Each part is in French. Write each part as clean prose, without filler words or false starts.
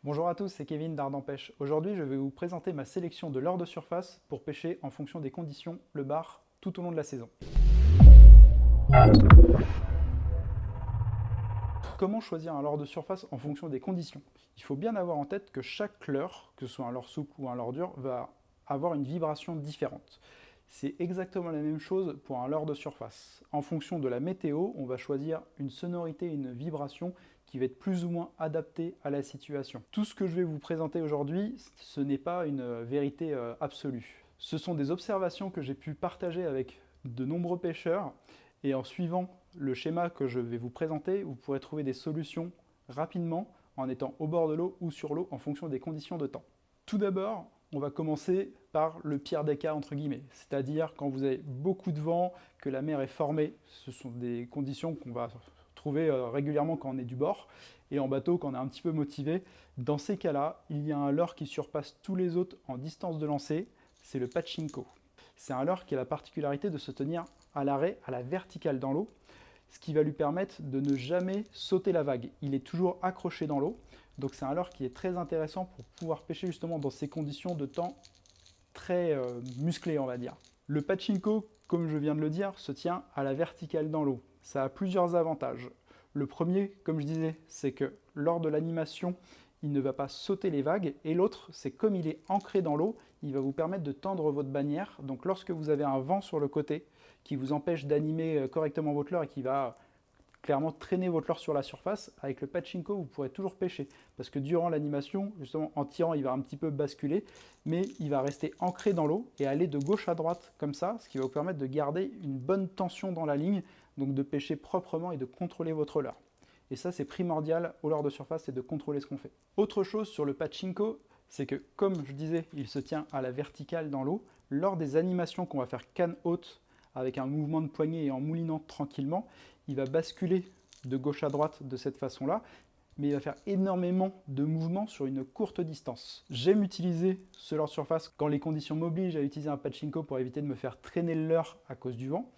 Bonjour à tous, c'est Kevin d'Ardent Pêche. Aujourd'hui, je vais vous présenter ma sélection de leurres de surface pour pêcher en fonction des conditions, le bar, tout au long de la saison. Comment choisir un leurre de surface en fonction des conditions? Il faut bien avoir en tête que chaque leurre, que ce soit un leurre souple ou un leurre dur, va avoir une vibration différente. C'est exactement la même chose pour un leurre de surface. En fonction de la météo, on va choisir une sonorité et une vibration qui va être plus ou moins adaptée à la situation. Tout ce que je vais vous présenter aujourd'hui, ce n'est pas une vérité absolue. Ce sont des observations que j'ai pu partager avec de nombreux pêcheurs et en suivant le schéma que je vais vous présenter, vous pourrez trouver des solutions rapidement en étant au bord de l'eau ou sur l'eau en fonction des conditions de temps. Tout d'abord, on va commencer par le pire des cas, entre guillemets, c'est-à-dire quand vous avez beaucoup de vent, que la mer est formée. Ce sont des conditions qu'on va trouver régulièrement quand on est du bord, et en bateau quand on est un petit peu motivé. Dans ces cas-là, il y a un leurre qui surpasse tous les autres en distance de lancer, c'est le pachinko. C'est un leurre qui a la particularité de se tenir à l'arrêt, à la verticale dans l'eau, ce qui va lui permettre de ne jamais sauter la vague. Il est toujours accroché dans l'eau, donc c'est un leurre qui est très intéressant pour pouvoir pêcher justement dans ces conditions de temps très musclées, on va dire. Le pachinko, comme je viens de le dire, se tient à la verticale dans l'eau. Ça a plusieurs avantages. Le premier, comme je disais, c'est que lors de l'animation, il ne va pas sauter les vagues. Et l'autre, c'est comme il est ancré dans l'eau, il va vous permettre de tendre votre bannière. Donc lorsque vous avez un vent sur le côté qui vous empêche d'animer correctement votre leurre et qui va clairement traîner votre leurre sur la surface, avec le pachinko, vous pourrez toujours pêcher. Parce que durant l'animation, justement, en tirant, il va un petit peu basculer, mais il va rester ancré dans l'eau et aller de gauche à droite comme ça, ce qui va vous permettre de garder une bonne tension dans la ligne, donc de pêcher proprement et de contrôler votre leurre. Et ça, c'est primordial au leurre de surface, c'est de contrôler ce qu'on fait. Autre chose sur le pachinko, c'est que, comme je disais, il se tient à la verticale dans l'eau. Lors des animations qu'on va faire canne haute, avec un mouvement de poignet et en moulinant tranquillement, il va basculer de gauche à droite de cette façon-là, mais il va faire énormément de mouvements sur une courte distance. J'aime utiliser ce leurre de surface quand les conditions m'obligent à utiliser un pachinko pour éviter de me faire traîner le leurre à cause du vent,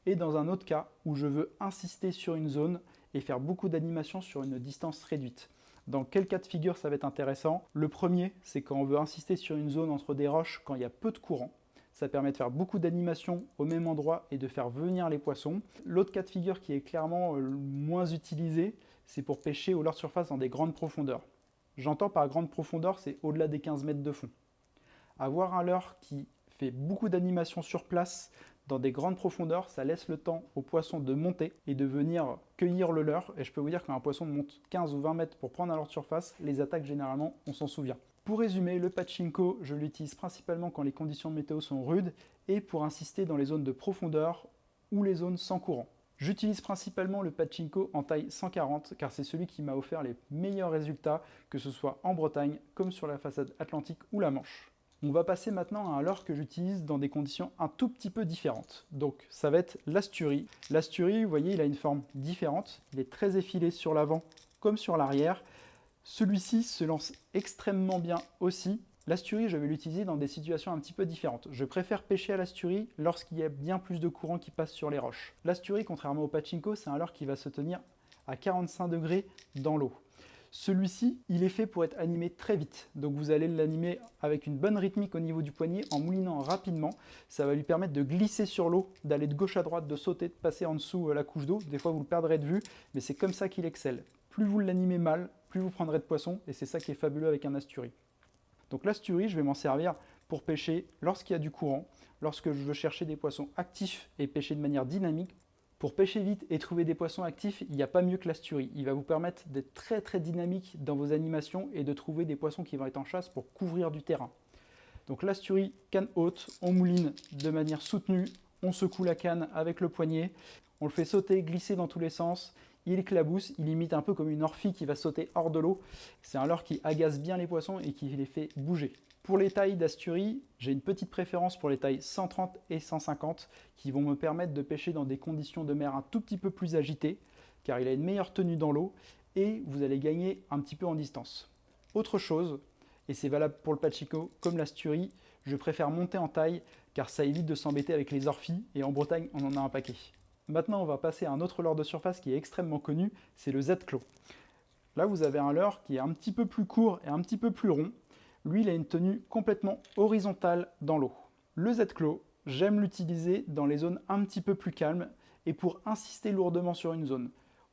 et dans un autre cas où je veux insister sur une zone et faire beaucoup d'animations sur une distance réduite. Dans quel cas de figure ça va être intéressant? Le premier, c'est quand on veut insister sur une zone entre des roches quand il y a peu de courant. Ça permet de faire beaucoup d'animations au même endroit et de faire venir les poissons. L'autre cas de figure qui est clairement moins utilisé, c'est pour pêcher au leurre de surface dans des grandes profondeurs. J'entends par grande profondeur, c'est au-delà des 15 mètres de fond. Avoir un leurre qui fait beaucoup d'animations sur place dans des grandes profondeurs, ça laisse le temps aux poissons de monter et de venir cueillir le leurre. Et je peux vous dire qu'un poisson monte 15 ou 20 mètres pour prendre un leurre de surface, les attaques généralement, on s'en souvient. Pour résumer, le pachinko, je l'utilise principalement quand les conditions météo sont rudes et pour insister dans les zones de profondeur ou les zones sans courant. J'utilise principalement le pachinko en taille 140 car c'est celui qui m'a offert les meilleurs résultats, que ce soit en Bretagne comme sur la façade atlantique ou la Manche. On va passer maintenant à un leurre que j'utilise dans des conditions un tout petit peu différentes. Donc ça va être l'Astury. L'Astury, vous voyez, il a une forme différente. Il est très effilé sur l'avant comme sur l'arrière. Celui-ci se lance extrêmement bien aussi. L'Astury, je vais l'utiliser dans des situations un petit peu différentes. Je préfère pêcher à l'Astury lorsqu'il y a bien plus de courant qui passe sur les roches. L'Astury, contrairement au pachinko, c'est un leurre qui va se tenir à 45 degrés dans l'eau. Celui-ci, il est fait pour être animé très vite. Donc vous allez l'animer avec une bonne rythmique au niveau du poignet en moulinant rapidement. Ça va lui permettre de glisser sur l'eau, d'aller de gauche à droite, de sauter, de passer en dessous la couche d'eau. Des fois vous le perdrez de vue, mais c'est comme ça qu'il excelle. Plus vous l'animez mal, plus vous prendrez de poissons, et c'est ça qui est fabuleux avec un Astury. Donc l'Astury, je vais m'en servir pour pêcher lorsqu'il y a du courant, lorsque je veux chercher des poissons actifs et pêcher de manière dynamique. Pour pêcher vite et trouver des poissons actifs, il n'y a pas mieux que l'Astury. Il va vous permettre d'être très très dynamique dans vos animations et de trouver des poissons qui vont être en chasse pour couvrir du terrain. Donc l'Astury, canne haute, on mouline de manière soutenue, on secoue la canne avec le poignet, on le fait sauter, glisser dans tous les sens, il éclabousse, il imite un peu comme une orphie qui va sauter hors de l'eau. C'est un leurre qui agace bien les poissons et qui les fait bouger. Pour les tailles d'Astury, j'ai une petite préférence pour les tailles 130 et 150 qui vont me permettre de pêcher dans des conditions de mer un tout petit peu plus agitées car il a une meilleure tenue dans l'eau et vous allez gagner un petit peu en distance. Autre chose, et c'est valable pour le pachinko comme l'Astury, je préfère monter en taille car ça évite de s'embêter avec les orphies et en Bretagne on en a un paquet. Maintenant on va passer à un autre leurre de surface qui est extrêmement connu, c'est le Z-Claw. Là, vous avez un leurre qui est un petit peu plus court et un petit peu plus rond. Lui, il a une tenue complètement horizontale dans l'eau. Le Z-Claw, j'aime l'utiliser dans les zones un petit peu plus calmes et pour insister lourdement sur une zone.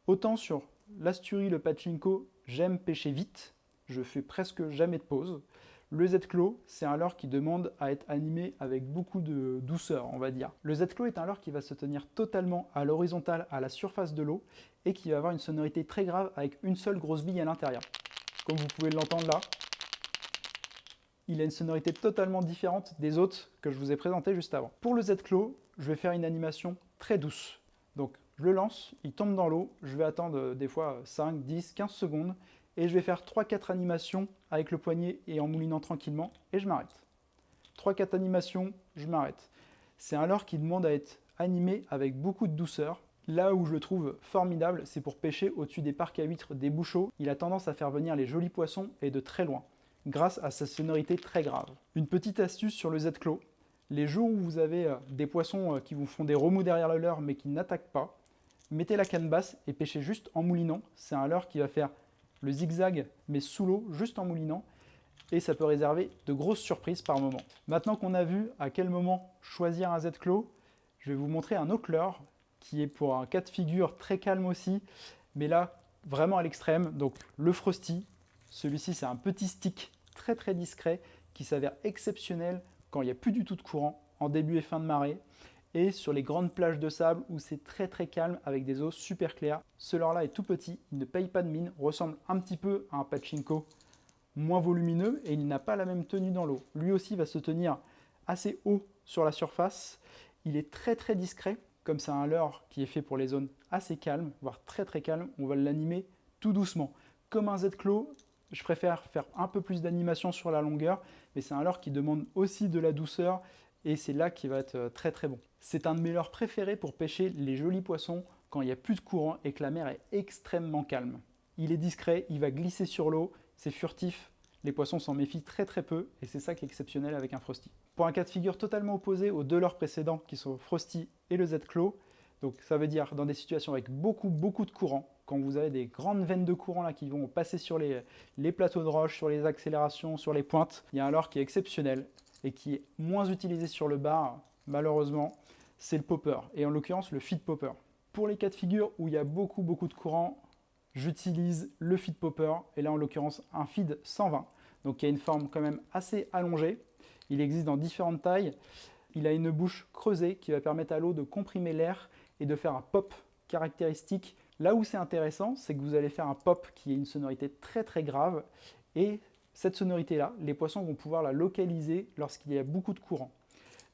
Autant sur l'asturie, le pachinko, j'aime pêcher vite, je fais presque jamais de pause. Le Z-Claw, c'est un leurre qui demande à être animé avec beaucoup de douceur, on va dire. Le Z-Claw est un leurre qui va se tenir totalement à l'horizontale, à la surface de l'eau, et qui va avoir une sonorité très grave avec une seule grosse bille à l'intérieur. Comme vous pouvez l'entendre là, il a une sonorité totalement différente des autres que je vous ai présentés juste avant. Pour le Z-Claw, je vais faire une animation très douce. Donc je le lance, il tombe dans l'eau, je vais attendre des fois 5, 10, 15 secondes, et je vais faire 3-4 animations avec le poignet et en moulinant tranquillement, et je m'arrête. 3-4 animations, je m'arrête. C'est un leurre qui demande à être animé avec beaucoup de douceur. Là où je le trouve formidable, c'est pour pêcher au-dessus des parcs à huîtres, des bouchots. Il a tendance à faire venir les jolis poissons et de très loin, grâce à sa sonorité très grave. Une petite astuce sur le Z-Claw. Les jours où vous avez des poissons qui vous font des remous derrière le leurre mais qui n'attaquent pas, mettez la canne basse et pêchez juste en moulinant. C'est un leurre qui va faire le zigzag mais sous l'eau, juste en moulinant. Et ça peut réserver de grosses surprises par moment. Maintenant qu'on a vu à quel moment choisir un Z-Claw, je vais vous montrer un autre leurre qui est pour un cas de figure très calme aussi, mais là vraiment à l'extrême. Donc le Frosty, celui-ci c'est un petit stick très très discret qui s'avère exceptionnel quand il n'y a plus du tout de courant, en début et fin de marée, et sur les grandes plages de sable où c'est très très calme avec des eaux super claires. Ce leurre là est tout petit, il ne paye pas de mine, ressemble un petit peu à un pachinko, moins volumineux, et il n'a pas la même tenue dans l'eau. Lui aussi va se tenir assez haut sur la surface, il est très très discret, comme c'est un leurre qui est fait pour les zones assez calmes, voire très très calmes, on va l'animer tout doucement. Comme un Z-Claw, je préfère faire un peu plus d'animation sur la longueur, mais c'est un leurre qui demande aussi de la douceur, et c'est là qu'il va être très très bon. C'est un de mes leurres préférés pour pêcher les jolis poissons quand il n'y a plus de courant et que la mer est extrêmement calme. Il est discret, il va glisser sur l'eau, c'est furtif, les poissons s'en méfient très très peu, et c'est ça qui est exceptionnel avec un Frosty. Pour un cas de figure totalement opposé aux deux leurres précédents qui sont Frosty et le Z-Claw, donc ça veut dire dans des situations avec beaucoup de courant, quand vous avez des grandes veines de courant là, qui vont passer sur les plateaux de roche, sur les accélérations, sur les pointes, il y a un leurre qui est exceptionnel et qui est moins utilisé sur le bar, malheureusement, c'est le popper, et en l'occurrence le feed popper. Pour les cas de figure où il y a beaucoup de courant, j'utilise le feed popper, et là en l'occurrence un feed 120, donc qui a une forme quand même assez allongée. Il existe dans différentes tailles. Il a une bouche creusée qui va permettre à l'eau de comprimer l'air et de faire un pop caractéristique. Là où c'est intéressant, c'est que vous allez faire un pop qui est une sonorité très très grave, et cette sonorité-là, les poissons vont pouvoir la localiser lorsqu'il y a beaucoup de courant.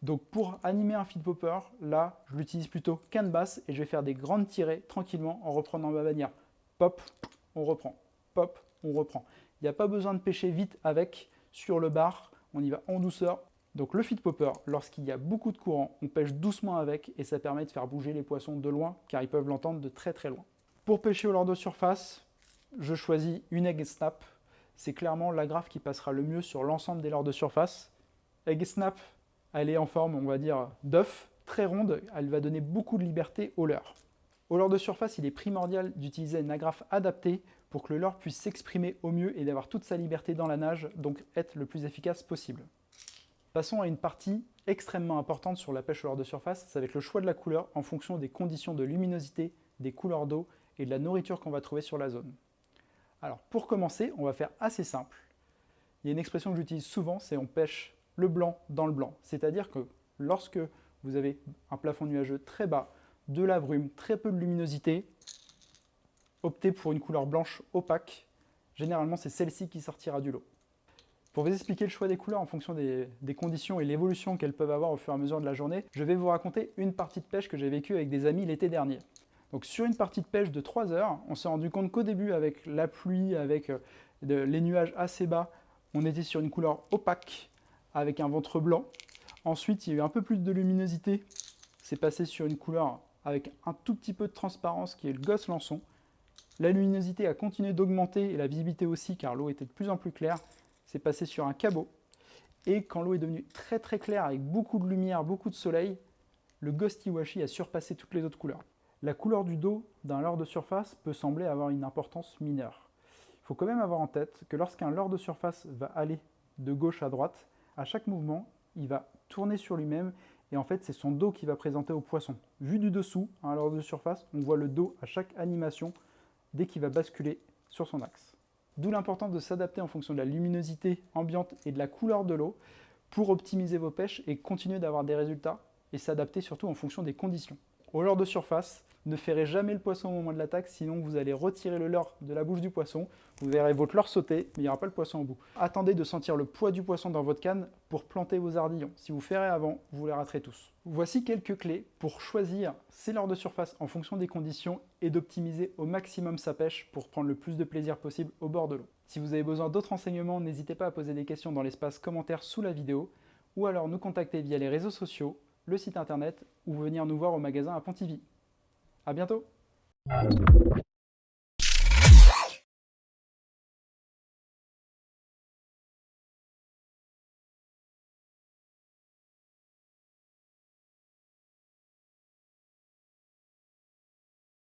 Donc pour animer un feed popper, là, je l'utilise plutôt canne basse et je vais faire des grandes tirées tranquillement en reprenant ma bannière. Pop, on reprend. Pop, on reprend. Il n'y a pas besoin de pêcher vite avec sur le bar, on y va en douceur. Donc le feed popper, lorsqu'il y a beaucoup de courant, on pêche doucement avec et ça permet de faire bouger les poissons de loin car ils peuvent l'entendre de très très loin. Pour pêcher au leurre de surface, je choisis une Egg Snap. C'est clairement l'agrafe qui passera le mieux sur l'ensemble des leurres de surface. Egg Snap, elle est en forme, on va dire, d'œuf, très ronde, elle va donner beaucoup de liberté au leurre. Au leurre de surface, il est primordial d'utiliser une agrafe adaptée pour que le leurre puisse s'exprimer au mieux et d'avoir toute sa liberté dans la nage, donc être le plus efficace possible. Passons à une partie extrêmement importante sur la pêche au leurre de surface, ça va être le choix de la couleur en fonction des conditions de luminosité, des couleurs d'eau et de la nourriture qu'on va trouver sur la zone. Alors pour commencer, on va faire assez simple. Il y a une expression que j'utilise souvent, c'est on pêche le blanc dans le blanc. C'est-à-dire que lorsque vous avez un plafond nuageux très bas, de la brume, très peu de luminosité, optez pour une couleur blanche opaque. Généralement, c'est celle-ci qui sortira du lot. Pour vous expliquer le choix des couleurs en fonction des conditions et l'évolution qu'elles peuvent avoir au fur et à mesure de la journée, je vais vous raconter une partie de pêche que j'ai vécue avec des amis l'été dernier. Donc sur une partie de pêche de 3 heures, on s'est rendu compte qu'au début, avec la pluie, avec les nuages assez bas, on était sur une couleur opaque, avec un ventre blanc. Ensuite, il y a eu un peu plus de luminosité, c'est passé sur une couleur avec un tout petit peu de transparence qui est le gosse lançon. La luminosité a continué d'augmenter et la visibilité aussi car l'eau était de plus en plus claire. C'est passé sur un cabot. Et quand l'eau est devenue très très claire avec beaucoup de lumière, beaucoup de soleil, le Ghosty Washi a surpassé toutes les autres couleurs. La couleur du dos d'un leurre de surface peut sembler avoir une importance mineure. Il faut quand même avoir en tête que lorsqu'un leurre de surface va aller de gauche à droite, à chaque mouvement, il va tourner sur lui-même et en fait c'est son dos qui va présenter au poisson. Vu du dessous, un leurre de surface, on voit le dos à chaque animation dès qu'il va basculer sur son axe. D'où l'importance de s'adapter en fonction de la luminosité ambiante et de la couleur de l'eau pour optimiser vos pêches et continuer d'avoir des résultats et s'adapter surtout en fonction des conditions. Au leurre de surface, ne ferrez jamais le poisson au moment de l'attaque, sinon vous allez retirer le leurre de la bouche du poisson, vous verrez votre leurre sauter, mais il n'y aura pas le poisson au bout. Attendez de sentir le poids du poisson dans votre canne pour planter vos ardillons. Si vous ferrez avant, vous les raterez tous. Voici quelques clés pour choisir ses leurres de surface en fonction des conditions et d'optimiser au maximum sa pêche pour prendre le plus de plaisir possible au bord de l'eau. Si vous avez besoin d'autres renseignements, n'hésitez pas à poser des questions dans l'espace commentaire sous la vidéo, ou alors nous contacter via les réseaux sociaux, le site internet, ou venir nous voir au magasin à Pontivy. À bientôt!